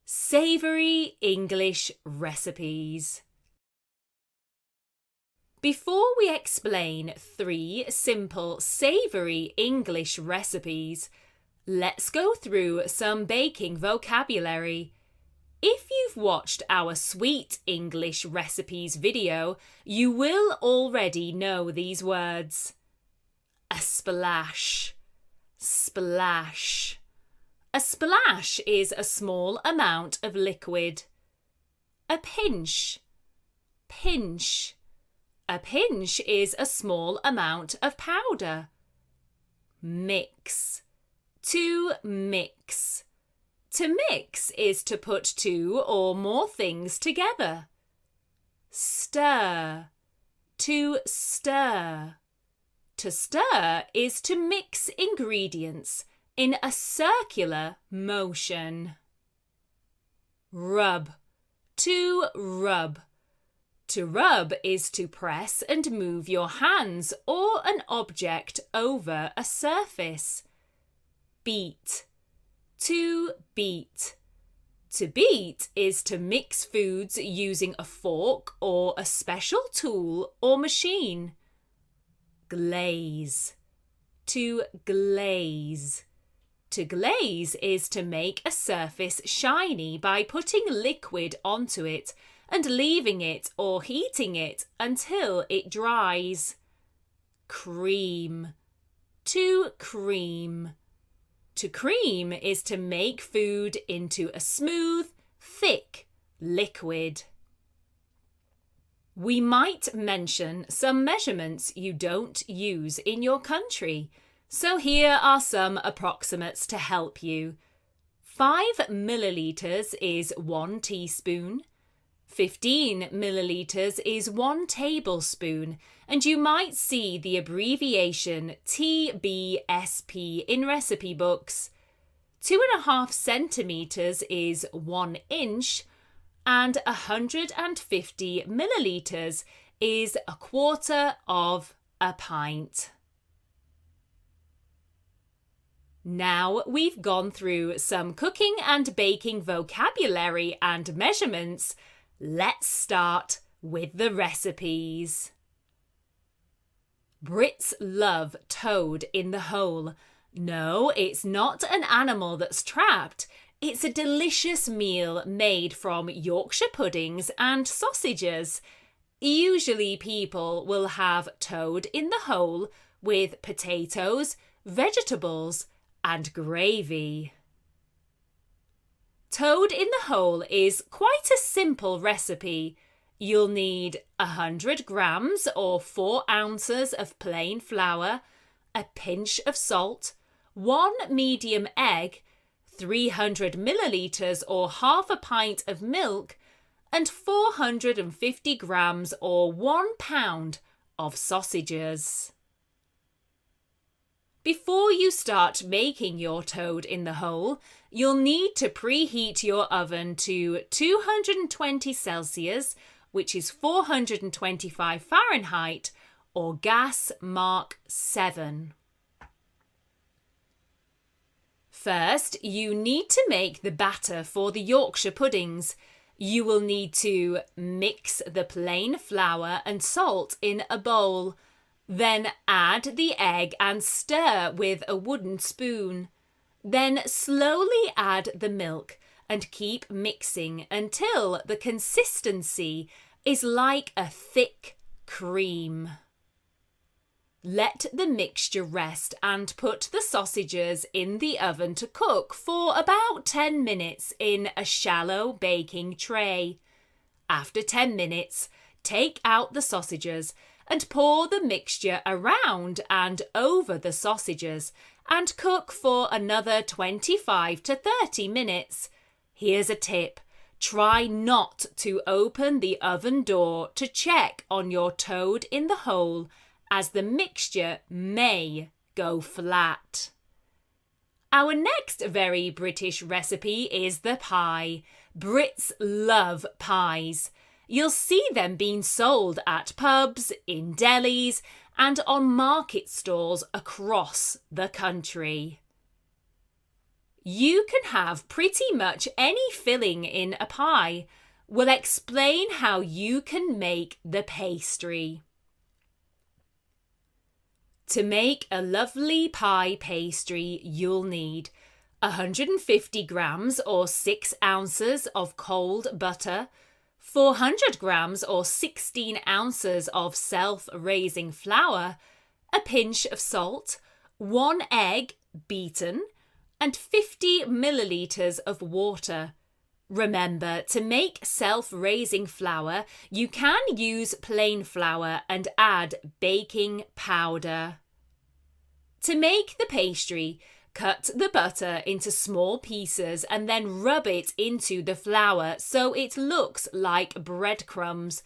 Savoury English recipes. Before we explain 3 simple savoury English recipes, let's go through some baking vocabulary. If you've watched our Sweet English Recipes video, you will already know these words. A splash, splash. A splash is a small amount of liquid. A pinch, pinch. A pinch is a small amount of powder. Mix, to mix. To mix is to put 2 or more things together. Stir, to stir. To stir is to mix ingredients in a circular motion. Rub, to rub. To rub is to press and move your hands or an object over a surface. Beat, to beat. To beat is to mix foods using a fork or a special tool or machine. Glaze, to glaze. To glaze is to make a surface shiny by putting liquid onto it and leaving it or heating it until it dries. Cream, to cream. To cream is to make food into a smooth, thick liquid. We might mention some measurements you don't use in your country, so here are some approximates to help you. 5 millilitres is 1 teaspoon. 15 millilitres is 1 tablespoon, and you might see the abbreviation TBSP in recipe books. 2.5 centimetres is 1 inch, and 150 millilitres is 1/4 of a pint. Now we've gone through some cooking and baking vocabulary and measurements, let's start with the recipes. Brits love toad in the hole. No, it's not an animal that's trapped. It's a delicious meal made from Yorkshire puddings and sausages. Usually people will have toad in the hole with potatoes, vegetables, and gravy. Toad in the hole is quite a simple recipe. You'll need 100 grams or 4 ounces of plain flour, a pinch of salt, 1 medium egg, 300 millilitres or half a pint of milk, and 450 grams or 1 pound of sausages. Before you start making your toad in the hole, you'll need to preheat your oven to 220 Celsius, which is 425 Fahrenheit, or gas mark 7. First, you need to make the batter for the Yorkshire puddings. You will need to mix the plain flour and salt in a bowl. Then add the egg and stir with a wooden spoon. Then slowly add the milk and keep mixing until the consistency is like a thick cream. Let the mixture rest and put the sausages in the oven to cook for about 10 minutes in a shallow baking tray. After 10 minutes, take out the sausages and pour the mixture around and over the sausages and cook for another 25 to 30 minutes. Here's a tip. Try not to open the oven door to check on your toad in the hole, as the mixture may go flat. Our next very British recipe is the pie. Brits love pies. You'll see them being sold at pubs, in delis, and on market stalls across the country. You can have pretty much any filling in a pie. We'll explain how you can make the pastry. To make a lovely pie pastry, you'll need 150 grams or 6 ounces of cold butter, 400 grams or 16 ounces of self-raising flour, a pinch of salt, 1 egg beaten, and 50 milliliters of water. Remember, to make self-raising flour, you can use plain flour and add baking powder. To make the pastry, cut the butter into small pieces and then rub it into the flour so it looks like breadcrumbs.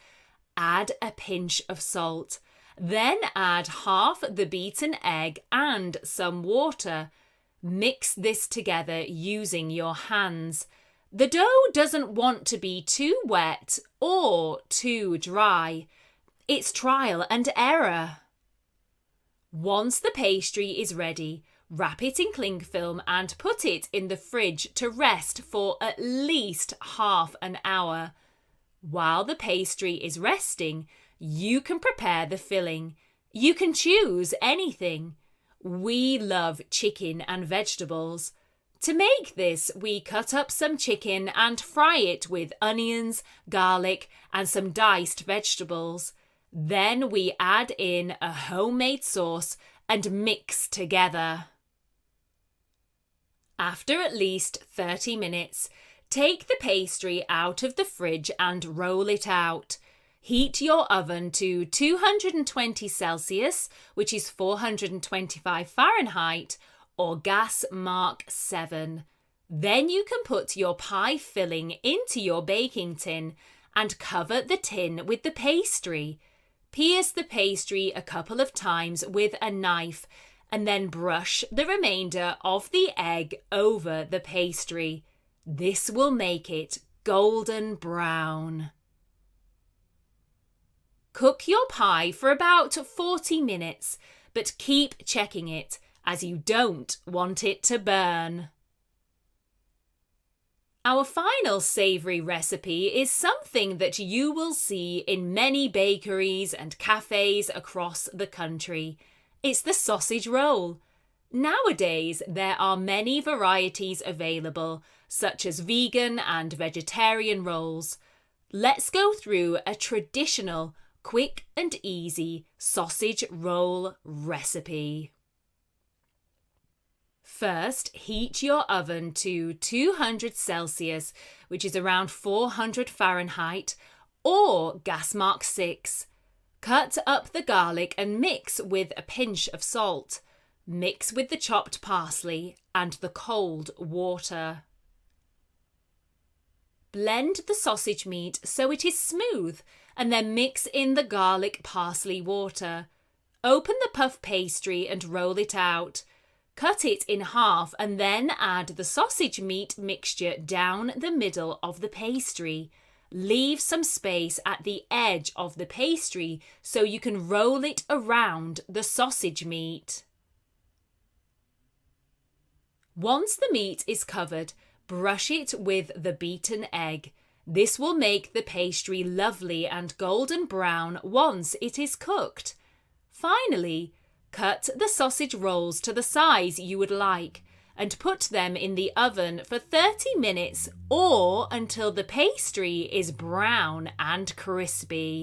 Add a pinch of salt. Then add half the beaten egg and some water. Mix this together using your hands. The dough doesn't want to be too wet or too dry. It's trial and error. Once the pastry is ready, wrap it in cling film and put it in the fridge to rest for at least half an hour. While the pastry is resting, you can prepare the filling. You can choose anything. We love chicken and vegetables. To make this, we cut up some chicken and fry it with onions, garlic, and some diced vegetables. Then we add in a homemade sauce and mix together. After at least 30 minutes, take the pastry out of the fridge and roll it out. Heat your oven to 220 Celsius, which is 425 Fahrenheit, or gas mark 7. Then you can put your pie filling into your baking tin and cover the tin with the pastry. Pierce the pastry a couple of times with a knife and then brush the remainder of the egg over the pastry. This will make it golden brown. Cook your pie for about 40 minutes, but keep checking it as you don't want it to burn. Our final savoury recipe is something that you will see in many bakeries and cafes across the country. It's the sausage roll. Nowadays, there are many varieties available, such as vegan and vegetarian rolls. Let's go through a traditional, quick and easy sausage roll recipe. First, heat your oven to 200 Celsius, which is around 400 Fahrenheit, or gas mark 6. Cut up the garlic and mix with a pinch of salt. Mix with the chopped parsley and the cold water. Blend the sausage meat so it is smooth and then mix in the garlic parsley water. Open the puff pastry and roll it out. Cut it in half and then add the sausage meat mixture down the middle of the pastry. Leave some space at the edge of the pastry so you can roll it around the sausage meat. Once the meat is covered, brush it with the beaten egg. This will make the pastry lovely and golden brown once it is cooked. Finally, cut the sausage rolls to the size you would like and put them in the oven for 30 minutes or until the pastry is brown and crispy.